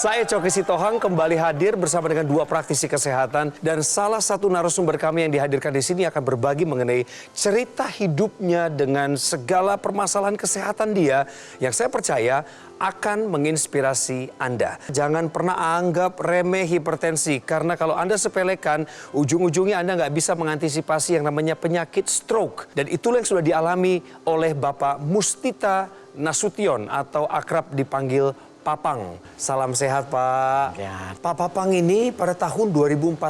Saya Coki Sitohang kembali hadir bersama dengan dua praktisi kesehatan dan salah satu narasumber kami yang dihadirkan di sini akan berbagi mengenai cerita hidupnya dengan segala permasalahan kesehatan dia yang saya percaya akan menginspirasi Anda. Jangan pernah anggap remeh hipertensi karena kalau Anda sepelekan, ujung-ujungnya Anda nggak bisa mengantisipasi yang namanya penyakit stroke. Dan itulah yang sudah dialami oleh Bapak Mustita Nasution atau akrab dipanggil Papang. Salam sehat, Pak. Sehat. Pak Papang ini pada tahun 2014,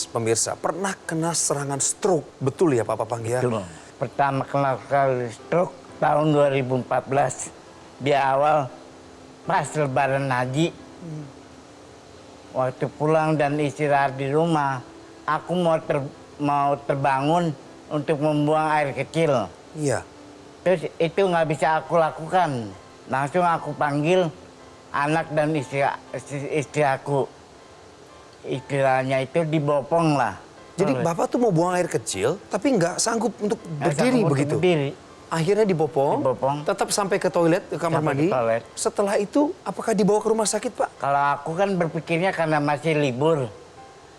pemirsa, pernah kena serangan stroke. Betul ya, Pak Papang ya? Betul. Pertama kali stroke tahun 2014. Di awal pas lebaran haji. Waktu pulang dan istirahat di rumah, aku mau terbangun untuk membuang air kecil. Iya. Terus itu nggak bisa aku lakukan. Langsung aku panggil anak dan istri aku. Istilahnya itu dibopong lah. Jadi Bapak tuh mau buang air kecil, tapi nggak sanggup untuk berdiri Sanggup begitu? Berdiri. Akhirnya dibopong, Dibopong. tetap sampai ke toilet, ke kamar Sampai mandi. ke toilet. Setelah itu, apakah dibawa ke rumah sakit, Pak? Kalau aku kan berpikirnya karena masih libur.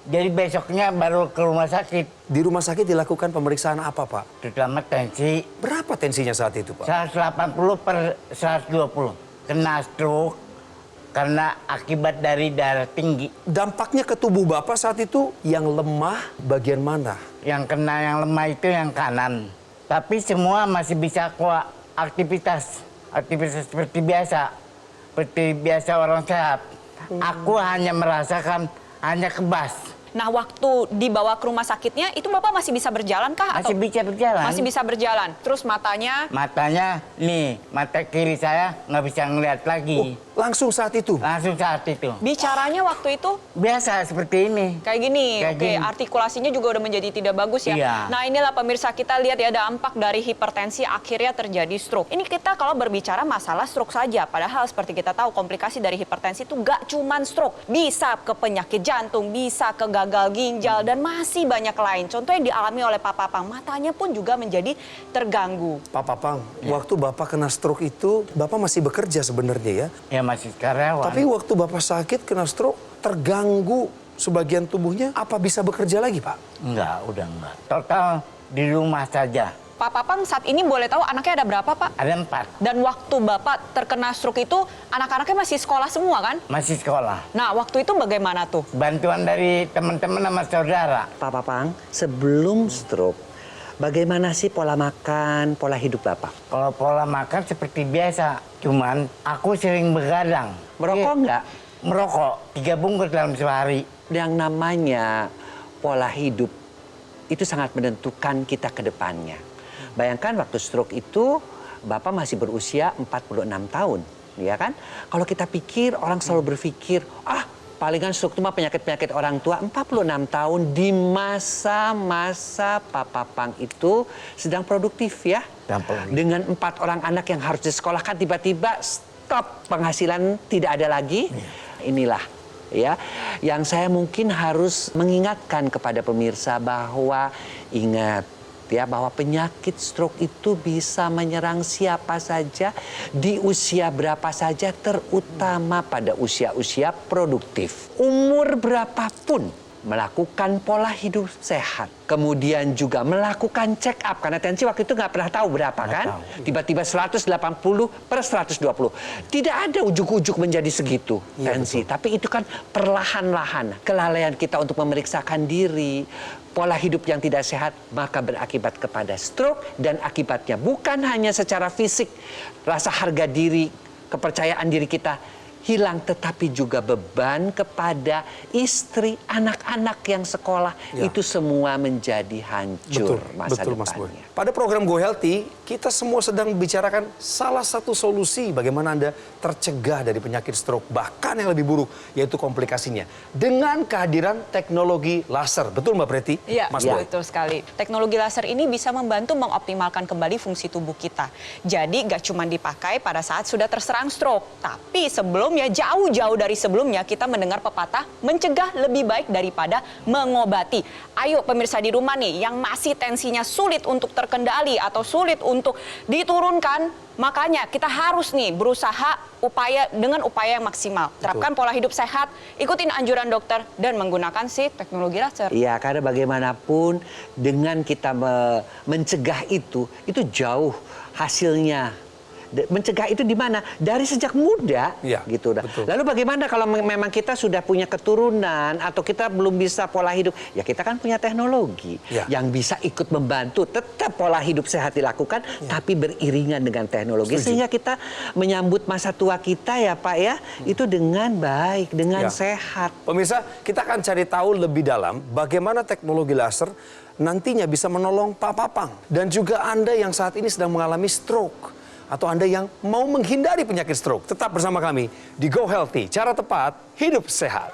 Jadi besoknya baru ke rumah sakit. Di rumah sakit dilakukan pemeriksaan apa, Pak? Terutama tensi. Berapa tensinya saat itu, Pak? 180/120. Kena stroke karena akibat dari darah tinggi. Dampaknya ke tubuh Bapak saat itu yang lemah bagian mana? Yang kena yang lemah itu yang kanan. Tapi semua masih bisa aktivitas seperti biasa. Seperti biasa orang sehat. Aku hanya merasakan hanya kebas. Nah, waktu dibawa ke rumah sakitnya, itu Bapak masih bisa berjalan kah? Masih bisa berjalan. Masih bisa berjalan. Terus matanya? Matanya, nih, mata kiri saya nggak bisa ngeliat lagi. Langsung saat itu? Langsung saat itu. Bicaranya waktu itu? Biasa seperti ini. Kayak gini, Kayak oke. gini. Artikulasinya juga udah menjadi tidak bagus ya. Iya. Nah, inilah pemirsa, kita lihat ya dampak dari hipertensi akhirnya terjadi stroke. Ini kita kalau berbicara masalah stroke saja. Padahal seperti kita tahu komplikasi dari hipertensi itu gak cuman stroke. Bisa ke penyakit jantung, bisa ke gagal ginjal, dan masih banyak lain. Contoh yang dialami oleh Pak Papang, matanya pun juga menjadi terganggu. Pak Papang, waktu Bapak kena stroke itu, Bapak masih bekerja sebenarnya ya? Ya masih karyawan. Tapi waktu Bapak sakit kena stroke, terganggu sebagian tubuhnya, apa bisa bekerja lagi, Pak? Enggak, udah enggak. Total di rumah saja. Pak Papang saat ini boleh tahu anaknya ada berapa, Pak? Ada 4. Dan waktu Bapak terkena stroke itu, anak-anaknya masih sekolah semua kan? Masih sekolah. Nah, waktu itu bagaimana tuh? Bantuan dari teman-teman sama saudara. Pak Papang, sebelum stroke, bagaimana sih pola makan, pola hidup Bapak? Kalau pola makan seperti biasa. Cuman aku sering begadang. Merokok nggak? Merokok. 3 bungkus dalam sehari. Yang namanya pola hidup itu sangat menentukan kita ke depannya. Bayangkan waktu stroke itu Bapak masih berusia 46 tahun, ya kan? Kalau kita pikir, orang selalu berpikir, palingan stroke itu mah penyakit-penyakit orang tua. 46 tahun di masa-masa Pak Papang itu sedang produktif ya. Dengan 4 orang anak yang harus disekolahkan, tiba-tiba stop, penghasilan tidak ada lagi. Inilah ya yang saya mungkin harus mengingatkan kepada pemirsa bahwa ingat ya bahwa penyakit stroke itu bisa menyerang siapa saja di usia berapa saja, terutama pada usia-usia produktif. Umur berapapun melakukan pola hidup sehat, kemudian juga melakukan check up karena tensi waktu itu nggak pernah tahu berapa kan, tiba-tiba 180/120, tidak ada ujuk-ujuk menjadi segitu tensi, tapi itu kan perlahan-lahan kelalaian kita untuk memeriksakan diri. Pola hidup yang tidak sehat maka berakibat kepada stroke, dan akibatnya bukan hanya secara fisik, rasa harga diri, kepercayaan diri kita hilang, tetapi juga beban kepada istri, anak-anak yang sekolah, itu semua menjadi hancur masa depannya. Pada program Go Healthy, kita semua sedang membicarakan salah satu solusi bagaimana Anda tercegah dari penyakit stroke, bahkan yang lebih buruk, yaitu komplikasinya. Dengan kehadiran teknologi laser. Betul Mbak Preti? Iya, Mas Boy? betul sekali. Teknologi laser ini bisa membantu mengoptimalkan kembali fungsi tubuh kita. Jadi, gak cuma dipakai pada saat sudah terserang stroke, tapi sebelum sebelumnya, jauh-jauh dari sebelumnya kita mendengar pepatah mencegah lebih baik daripada mengobati. Ayo pemirsa di rumah nih yang masih tensinya sulit untuk terkendali atau sulit untuk diturunkan, makanya kita harus nih berusaha dengan upaya yang maksimal. Terapkan pola hidup sehat, ikutin anjuran dokter dan menggunakan si teknologi laser. Iya, karena bagaimanapun dengan kita mencegah itu jauh hasilnya. Mencegah itu di mana? Dari sejak muda, ya, gitu. Betul. Lalu bagaimana kalau memang kita sudah punya keturunan atau kita belum bisa pola hidup? Ya kita kan punya teknologi yang bisa ikut membantu. Tetap pola hidup sehat dilakukan, tapi beriringan dengan teknologi. Sehingga kita menyambut masa tua kita ya Pak ya, itu dengan baik, dengan sehat. Pemirsa, kita akan cari tahu lebih dalam bagaimana teknologi laser nantinya bisa menolong Pak Papang. Dan juga Anda yang saat ini sedang mengalami stroke. Atau Anda yang mau menghindari penyakit stroke. Tetap bersama kami di Go Healthy. Cara tepat, hidup sehat.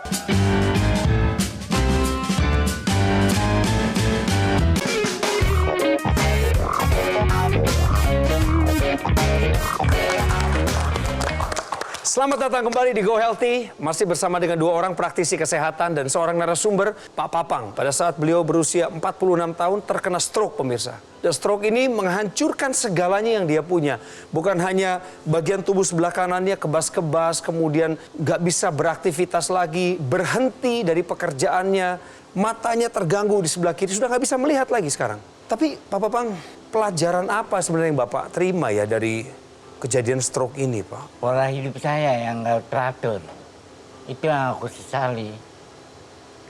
Selamat datang kembali di Go Healthy. Masih bersama dengan dua orang praktisi kesehatan dan seorang narasumber, Pak Papang. Pada saat beliau berusia 46 tahun terkena stroke, pemirsa. Dan stroke ini menghancurkan segalanya yang dia punya. Bukan hanya bagian tubuh sebelah kanannya kebas-kebas, kemudian nggak bisa beraktivitas lagi, berhenti dari pekerjaannya, matanya terganggu di sebelah kiri, sudah nggak bisa melihat lagi sekarang. Tapi Pak Papang, pelajaran apa sebenarnya yang Bapak terima ya dari kejadian stroke ini, Pak? Pola hidup saya yang nggak teratur. Itu yang aku sesali.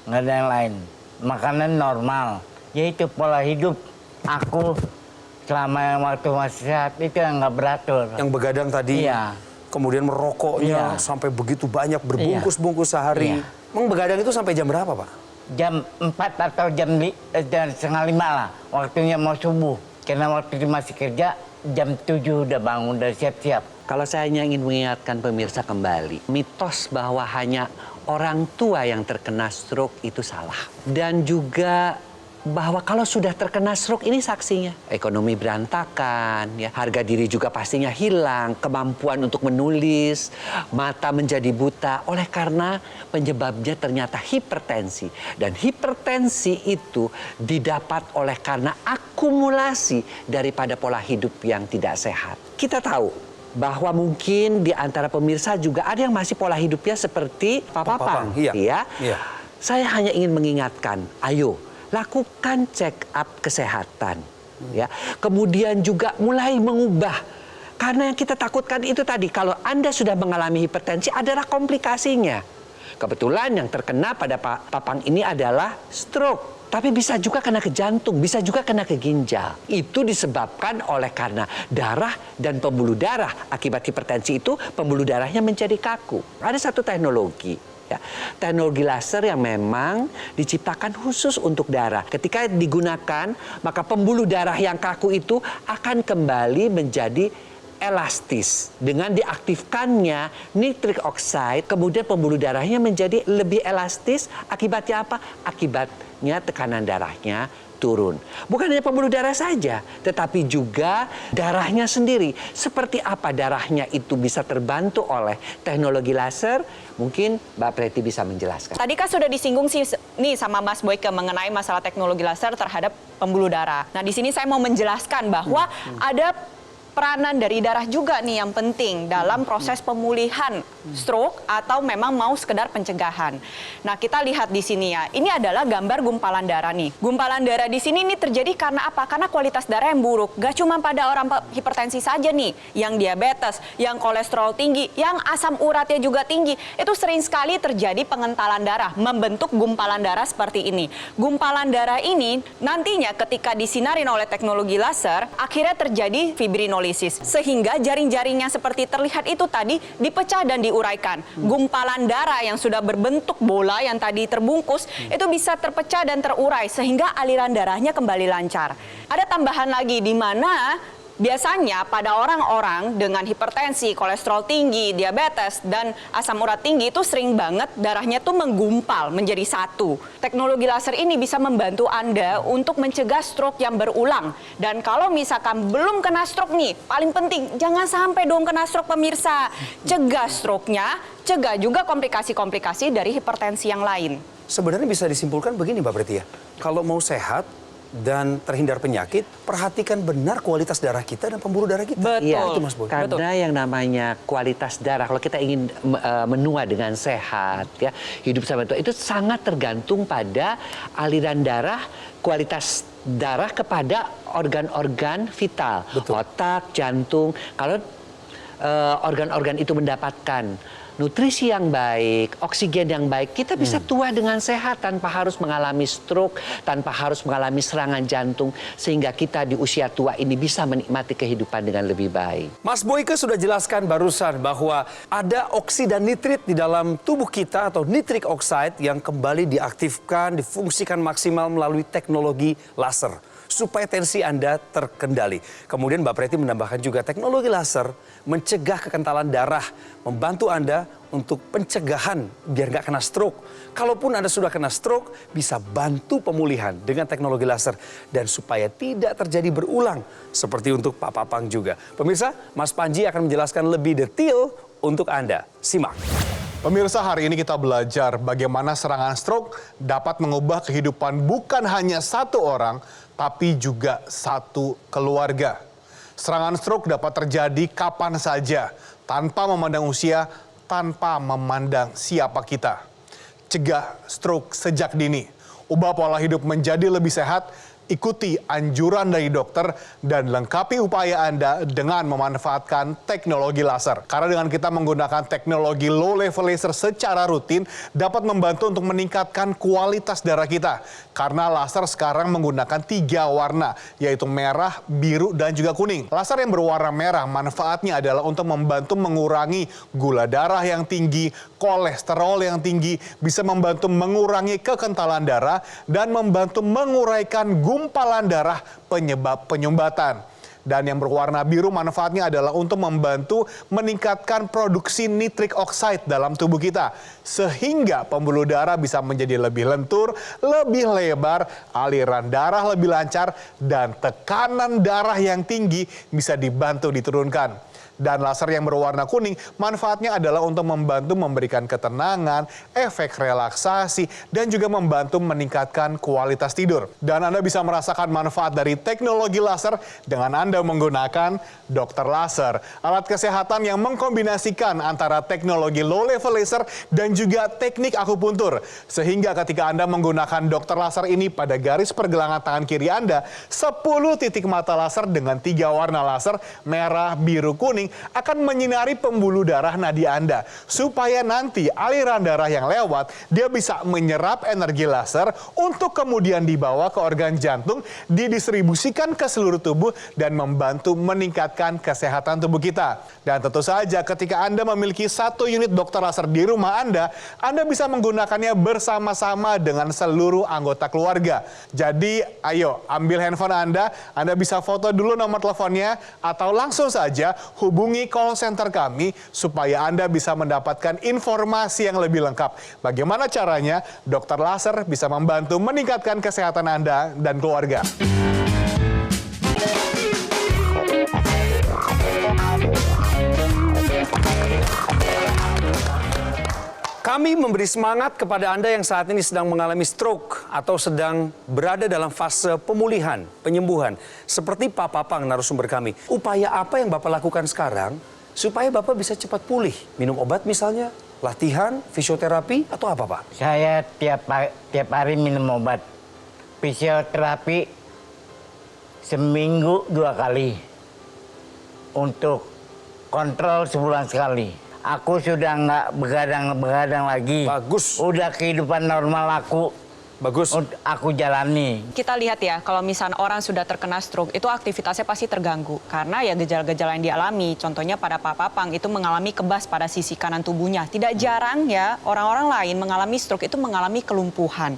Nggak ada yang lain. Makanan normal. Yaitu pola hidup aku selama waktu masih sehat itu yang nggak beratur. Yang begadang tadi, iya. Kemudian merokoknya sampai begitu banyak, berbungkus-bungkus sehari. Iya. Emang begadang itu sampai jam berapa, Pak? Jam 4 atau jam 4:30 lah. Waktunya mau subuh. Karena waktu itu masih kerja, jam 7 udah bangun, udah siap-siap. Kalau saya hanya ingin mengingatkan pemirsa kembali, mitos bahwa hanya orang tua yang terkena stroke itu salah. Dan juga bahwa kalau sudah terkena stroke ini saksinya. Ekonomi berantakan, ya, harga diri juga pastinya hilang, kemampuan untuk menulis, mata menjadi buta. Oleh karena penyebabnya ternyata hipertensi. Dan hipertensi itu didapat oleh karena akumulasi daripada pola hidup yang tidak sehat. Kita tahu bahwa mungkin di antara pemirsa juga ada yang masih pola hidupnya seperti Pak Papang. Iya. Saya hanya ingin mengingatkan, ayo lakukan check up kesehatan, ya. Kemudian juga mulai mengubah, karena yang kita takutkan itu tadi, kalau Anda sudah mengalami hipertensi adalah komplikasinya. Kebetulan yang terkena pada Pak Papang ini adalah stroke. Tapi bisa juga kena ke jantung, bisa juga kena ke ginjal. Itu disebabkan oleh karena darah dan pembuluh darah. Akibat hipertensi itu pembuluh darahnya menjadi kaku. Ada satu teknologi, ya, teknologi laser yang memang diciptakan khusus untuk darah. Ketika digunakan, maka pembuluh darah yang kaku itu akan kembali menjadi elastis. Dengan diaktifkannya nitric oxide, kemudian pembuluh darahnya menjadi lebih elastis. Akibatnya apa? Akibatnya tekanan darahnya turun. Bukan hanya pembuluh darah saja, tetapi juga darahnya sendiri. Seperti apa darahnya itu bisa terbantu oleh teknologi laser? Mungkin Mbak Preti bisa menjelaskan. Tadi kan sudah disinggung sih nih sama Mas Boyke mengenai masalah teknologi laser terhadap pembuluh darah. Nah, di sini saya mau menjelaskan bahwa ada peranan dari darah juga nih yang penting dalam proses pemulihan stroke atau memang mau sekedar pencegahan. Nah, kita lihat di sini ya. Ini adalah gambar gumpalan darah nih. Gumpalan darah di sini ini terjadi karena apa? Karena kualitas darah yang buruk. Gak cuma pada orang hipertensi saja nih, yang diabetes, yang kolesterol tinggi, yang asam uratnya juga tinggi. Itu sering sekali terjadi pengentalan darah, membentuk gumpalan darah seperti ini. Gumpalan darah ini nantinya ketika disinarin oleh teknologi laser, akhirnya terjadi fibrinolisis. Sehingga jaring-jaringnya seperti terlihat itu tadi dipecah dan diuraikan. Gumpalan darah yang sudah berbentuk bola yang tadi terbungkus itu bisa terpecah dan terurai sehingga aliran darahnya kembali lancar. Ada tambahan lagi di mana Biasanya pada orang-orang dengan hipertensi, kolesterol tinggi, diabetes, dan asam urat tinggi itu sering banget darahnya tuh menggumpal menjadi satu. Teknologi laser ini bisa membantu Anda untuk mencegah stroke yang berulang. Dan kalau misalkan belum kena stroke nih, paling penting jangan sampai dong kena stroke pemirsa. Cegah stroke-nya, cegah juga komplikasi-komplikasi dari hipertensi yang lain. Sebenarnya bisa disimpulkan begini Mbak Preti ya. Kalau mau sehat dan terhindar penyakit, perhatikan benar kualitas darah kita dan pembuluh darah kita. Betul. Iya, Itu Mas Boy. karena yang namanya kualitas darah, kalau kita ingin menua dengan sehat, ya hidup sama itu sangat tergantung pada aliran darah, kualitas darah kepada organ-organ vital, Betul. otak, jantung. Kalau organ-organ itu mendapatkan nutrisi yang baik, oksigen yang baik, kita bisa tua dengan sehat tanpa harus mengalami stroke, tanpa harus mengalami serangan jantung, sehingga kita di usia tua ini bisa menikmati kehidupan dengan lebih baik. Mas Boyke sudah jelaskan barusan bahwa ada oksida nitrit di dalam tubuh kita atau nitric oxide yang kembali diaktifkan, difungsikan maksimal melalui teknologi laser supaya tensi Anda terkendali. Kemudian Mbak Preti menambahkan juga teknologi laser mencegah kekentalan darah, membantu Anda untuk pencegahan biar nggak kena stroke. Kalaupun Anda sudah kena stroke, bisa bantu pemulihan dengan teknologi laser dan supaya tidak terjadi berulang seperti untuk Pak Papang juga. Pemirsa, Mas Panji akan menjelaskan lebih detail untuk Anda. Simak. Pemirsa, hari ini kita belajar bagaimana serangan stroke dapat mengubah kehidupan bukan hanya satu orang, tapi juga satu keluarga. Serangan stroke dapat terjadi kapan saja, tanpa memandang usia, tanpa memandang siapa kita. Cegah stroke sejak dini, ubah pola hidup menjadi lebih sehat, ikuti anjuran dari dokter, dan lengkapi upaya Anda dengan memanfaatkan teknologi laser. Karena dengan kita menggunakan teknologi low level laser secara rutin, dapat membantu untuk meningkatkan kualitas darah kita. Karena laser sekarang menggunakan 3 warna, yaitu merah, biru, dan juga kuning. Laser yang berwarna merah manfaatnya adalah untuk membantu mengurangi gula darah yang tinggi, kolesterol yang tinggi, bisa membantu mengurangi kekentalan darah, dan membantu menguraikan gumpalan darah penyebab penyumbatan. Dan yang berwarna biru manfaatnya adalah untuk membantu meningkatkan produksi nitric oxide dalam tubuh kita. Sehingga pembuluh darah bisa menjadi lebih lentur, lebih lebar, aliran darah lebih lancar, dan tekanan darah yang tinggi bisa dibantu diturunkan. Dan laser yang berwarna kuning manfaatnya adalah untuk membantu memberikan ketenangan, efek relaksasi, dan juga membantu meningkatkan kualitas tidur. Dan Anda bisa merasakan manfaat dari teknologi laser dengan Anda menggunakan dokter laser. Alat kesehatan yang mengkombinasikan antara teknologi low level laser dan juga teknik akupuntur. Sehingga ketika Anda menggunakan dokter laser ini pada garis pergelangan tangan kiri Anda, 10 titik mata laser dengan 3 warna laser, merah, biru, kuning, akan menyinari pembuluh darah nadi Anda. Supaya nanti aliran darah yang lewat, dia bisa menyerap energi laser untuk kemudian dibawa ke organ jantung, didistribusikan ke seluruh tubuh, dan membantu meningkatkan kesehatan tubuh kita. Dan tentu saja ketika Anda memiliki 1 unit dokter laser di rumah Anda bisa menggunakannya bersama-sama dengan seluruh anggota keluarga. Jadi ayo ambil handphone Anda bisa foto dulu nomor teleponnya, atau langsung saja hubungi call center kami supaya Anda bisa mendapatkan informasi yang lebih lengkap. Bagaimana caranya? Dokter laser bisa membantu meningkatkan kesehatan Anda dan keluarga. Kami memberi semangat kepada Anda yang saat ini sedang mengalami stroke atau sedang berada dalam fase pemulihan, penyembuhan. Seperti Pak Papang, narasumber kami. Upaya apa yang Bapak lakukan sekarang supaya Bapak bisa cepat pulih? Minum obat misalnya, latihan, fisioterapi, atau apa Pak? Saya tiap hari minum obat. Fisioterapi seminggu 2 kali. Untuk kontrol sebulan sekali. Aku sudah nggak begadang lagi. Bagus. Udah kehidupan normal aku. Bagus. Aku jalani. Kita lihat ya, kalau misalnya orang sudah terkena stroke, itu aktivitasnya pasti terganggu. Karena ya gejala-gejala yang dialami, contohnya pada Pak Papang, itu mengalami kebas pada sisi kanan tubuhnya. Tidak jarang ya, orang-orang lain mengalami stroke itu mengalami kelumpuhan.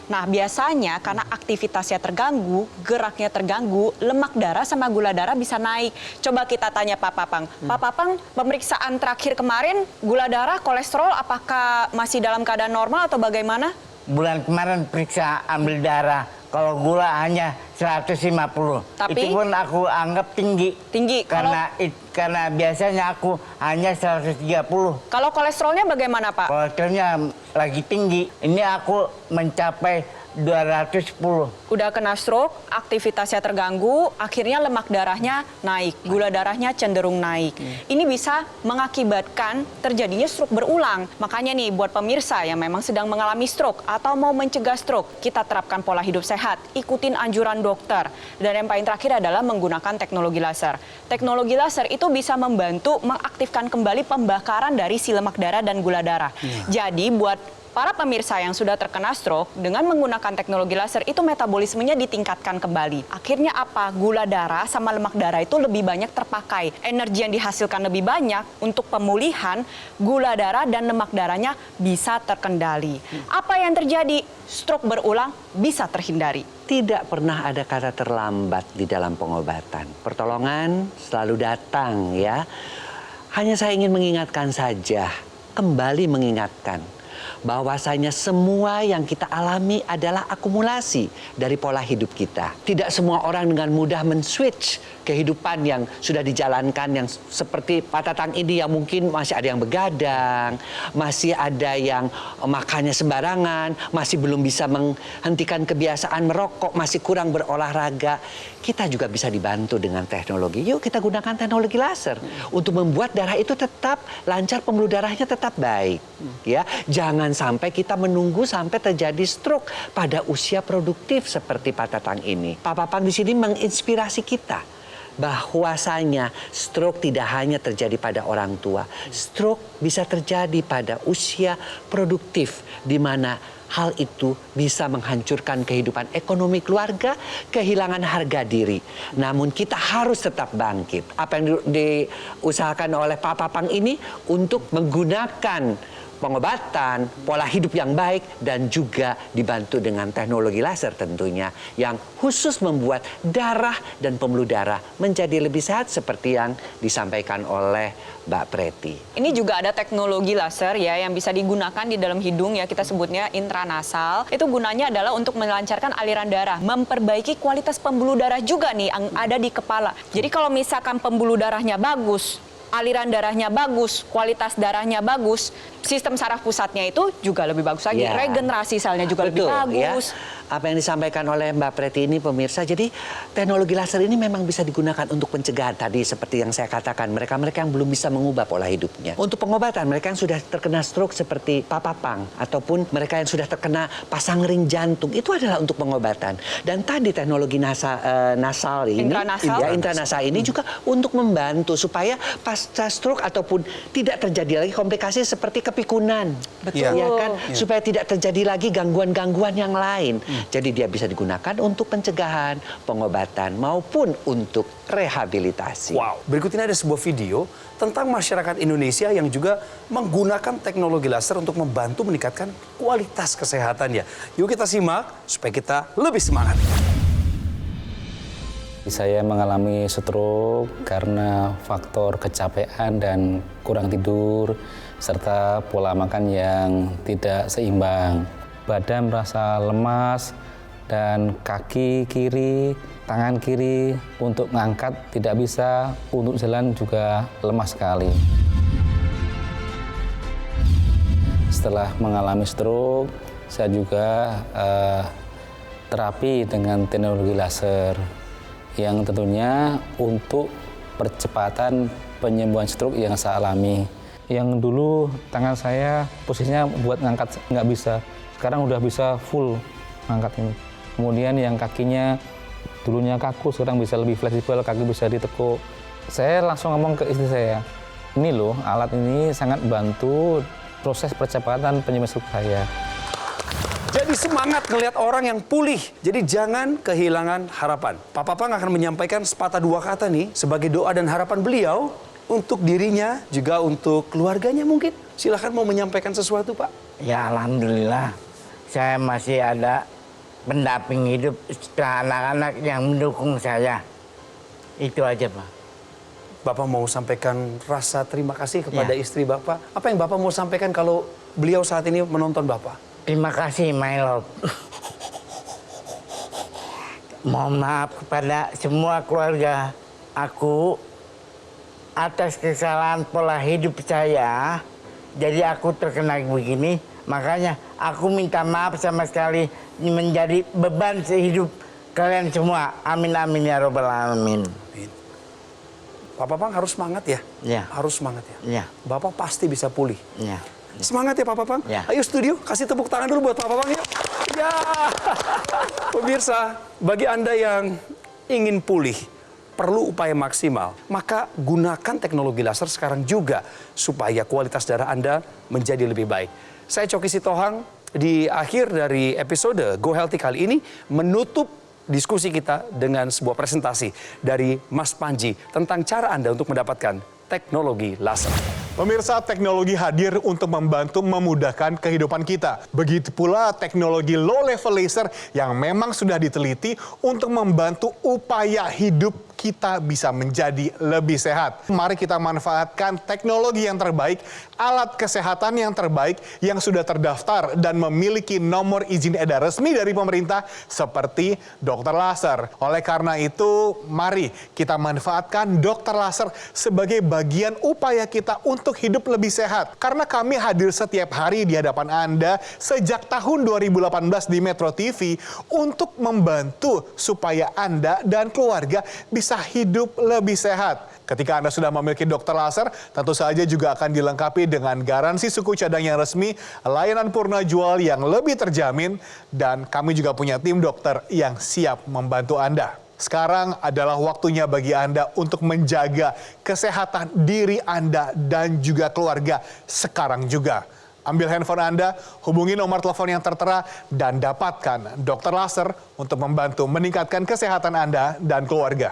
Nah, biasanya karena aktivitasnya terganggu, geraknya terganggu, lemak darah sama gula darah bisa naik. Coba kita tanya Pak Papang. Pak Papang, pemeriksaan terakhir kemarin, gula darah, kolesterol, apakah masih dalam keadaan normal atau bagaimana? Bulan kemarin periksa ambil darah. Kalau gula hanya 150. Tapi? Itu pun aku anggap tinggi. Tinggi. Karena biasanya aku hanya 130. Kalau kolesterolnya bagaimana, Pak? Kolesterolnya lagi tinggi. Ini aku mencapai 210. Udah kena stroke, aktivitasnya terganggu, akhirnya lemak darahnya naik, gula darahnya cenderung naik. Ini bisa mengakibatkan terjadinya stroke berulang. Makanya nih buat pemirsa yang memang sedang mengalami stroke atau mau mencegah stroke, kita terapkan pola hidup sehat, ikutin anjuran dokter. Dan yang paling terakhir adalah menggunakan teknologi laser. Teknologi laser itu bisa membantu mengaktifkan kembali pembakaran dari si lemak darah dan gula darah. Jadi buat para pemirsa yang sudah terkena stroke, dengan menggunakan teknologi laser itu metabolismenya ditingkatkan kembali. Akhirnya apa? Gula darah sama lemak darah itu lebih banyak terpakai. Energi yang dihasilkan lebih banyak untuk pemulihan, gula darah dan lemak darahnya bisa terkendali. Apa yang terjadi? Stroke berulang bisa terhindari. Tidak pernah ada kata terlambat di dalam pengobatan. Pertolongan selalu datang ya. Hanya saya ingin mengingatkan saja, kembali mengingatkan bahwasanya semua yang kita alami adalah akumulasi dari pola hidup kita. Tidak semua orang dengan mudah men-switch kehidupan yang sudah dijalankan, yang seperti Pak Tatang ini yang mungkin masih ada yang begadang, masih ada yang makannya sembarangan, masih belum bisa menghentikan kebiasaan merokok, masih kurang berolahraga. Kita juga bisa dibantu dengan teknologi. Yuk kita gunakan teknologi laser untuk membuat darah itu tetap lancar, pembuluh darahnya tetap baik. Ya, jangan sampai kita menunggu sampai terjadi stroke pada usia produktif seperti Pak Tatang ini. Pak Papang di sini menginspirasi kita bahwasanya stroke tidak hanya terjadi pada orang tua. Stroke bisa terjadi pada usia produktif di mana hal itu bisa menghancurkan kehidupan ekonomi keluarga, kehilangan harga diri. Namun kita harus tetap bangkit. Apa yang diusahakan oleh Pak Papang ini untuk menggunakan pengobatan, pola hidup yang baik, dan juga dibantu dengan teknologi laser tentunya yang khusus membuat darah dan pembuluh darah menjadi lebih sehat seperti yang disampaikan oleh Mbak Preti. Ini juga ada teknologi laser ya yang bisa digunakan di dalam hidung ya, kita sebutnya intranasal. Itu gunanya adalah untuk melancarkan aliran darah, memperbaiki kualitas pembuluh darah juga nih yang ada di kepala. Jadi kalau misalkan pembuluh darahnya bagus, aliran darahnya bagus, kualitas darahnya bagus, sistem saraf pusatnya itu juga lebih bagus lagi. Ya. Regenerasi selnya juga lebih bagus. Ya. Apa yang disampaikan oleh Mbak Preti ini pemirsa, jadi teknologi laser ini memang bisa digunakan untuk pencegahan tadi seperti yang saya katakan, mereka-mereka yang belum bisa mengubah pola hidupnya. Untuk pengobatan, mereka yang sudah terkena stroke seperti Pak Papang ataupun mereka yang sudah terkena pasang ring jantung, itu adalah untuk pengobatan. Dan tadi teknologi nasal ini, intranasal ini juga untuk membantu supaya pasca stroke ataupun tidak terjadi lagi komplikasi seperti kepikunan. Betul. Ya kan? Supaya tidak terjadi lagi gangguan-gangguan yang lain. Jadi dia bisa digunakan untuk pencegahan, pengobatan, maupun untuk rehabilitasi. Wow, berikut ini ada sebuah video tentang masyarakat Indonesia yang juga menggunakan teknologi laser untuk membantu meningkatkan kualitas kesehatannya. Yuk kita simak supaya kita lebih semangat. Saya mengalami stroke karena faktor kecapean dan kurang tidur, serta pola makan yang tidak seimbang. Badan merasa lemas dan kaki kiri, tangan kiri untuk mengangkat tidak bisa, untuk jalan juga lemah sekali. Setelah mengalami stroke, saya juga terapi dengan teknologi laser yang tentunya untuk percepatan penyembuhan stroke yang saya alami. Yang dulu tangan saya posisinya buat ngangkat nggak bisa. Sekarang udah bisa full ngangkat ini. Kemudian yang kakinya dulunya kaku, sekarang bisa lebih fleksibel, kaki bisa ditekuk. Saya langsung ngomong ke istri saya, ini loh alat ini sangat bantu proses percepatan penyembuhan stroke saya. Jadi semangat ngelihat orang yang pulih. Jadi jangan kehilangan harapan. Pak Papang akan menyampaikan sepatah dua kata nih sebagai doa dan harapan beliau untuk dirinya, juga untuk keluarganya mungkin. Silahkan mau menyampaikan sesuatu, Pak. Ya alhamdulillah, saya masih ada pendamping hidup setelah anak-anak yang mendukung saya. Itu aja, Pak. Bapak mau sampaikan rasa terima kasih kepada Ya. istri Bapak. Apa yang Bapak mau sampaikan kalau beliau saat ini menonton Bapak? Terima kasih, my love. Mohon maaf kepada semua keluarga aku atas kesalahan pola hidup saya. Jadi aku terkena begini. Makanya aku minta maaf sama sekali menjadi beban sehidup kalian semua. Amin amin ya robbal alamin. Pak Papang harus semangat ya? Ya. Harus semangat ya? Ya. Bapak pasti bisa pulih. Ya. Semangat ya Pak Papang. Ya. Ayo studio, kasih tepuk tangan dulu buat Pak Papang yuk. Ya. Pemirsa, bagi Anda yang ingin pulih, perlu upaya maksimal, maka gunakan teknologi laser sekarang juga supaya kualitas darah Anda menjadi lebih baik. Saya Coki Sitohang, di akhir dari episode Go Healthy kali ini menutup diskusi kita dengan sebuah presentasi dari Mas Panji tentang cara Anda untuk mendapatkan teknologi laser. Pemirsa, teknologi hadir untuk membantu memudahkan kehidupan kita. Begitu pula teknologi low level laser yang memang sudah diteliti untuk membantu upaya hidup kita bisa menjadi lebih sehat. Mari kita manfaatkan teknologi yang terbaik, alat kesehatan yang terbaik yang sudah terdaftar dan memiliki nomor izin edar resmi dari pemerintah seperti dokter laser. Oleh karena itu, mari kita manfaatkan dokter laser sebagai bagian upaya kita untuk hidup lebih sehat. Karena kami hadir setiap hari di hadapan Anda sejak tahun 2018 di Metro TV untuk membantu supaya Anda dan keluarga bisa hidup lebih sehat. Ketika Anda sudah memiliki dokter laser, tentu saja juga akan dilengkapi dengan garansi suku cadang yang resmi, layanan purna jual yang lebih terjamin, dan kami juga punya tim dokter yang siap membantu Anda. Sekarang adalah waktunya bagi Anda untuk menjaga kesehatan diri Anda dan juga keluarga sekarang juga. Ambil handphone Anda, hubungi nomor telepon yang tertera, dan dapatkan dokter laser untuk membantu meningkatkan kesehatan Anda dan keluarga.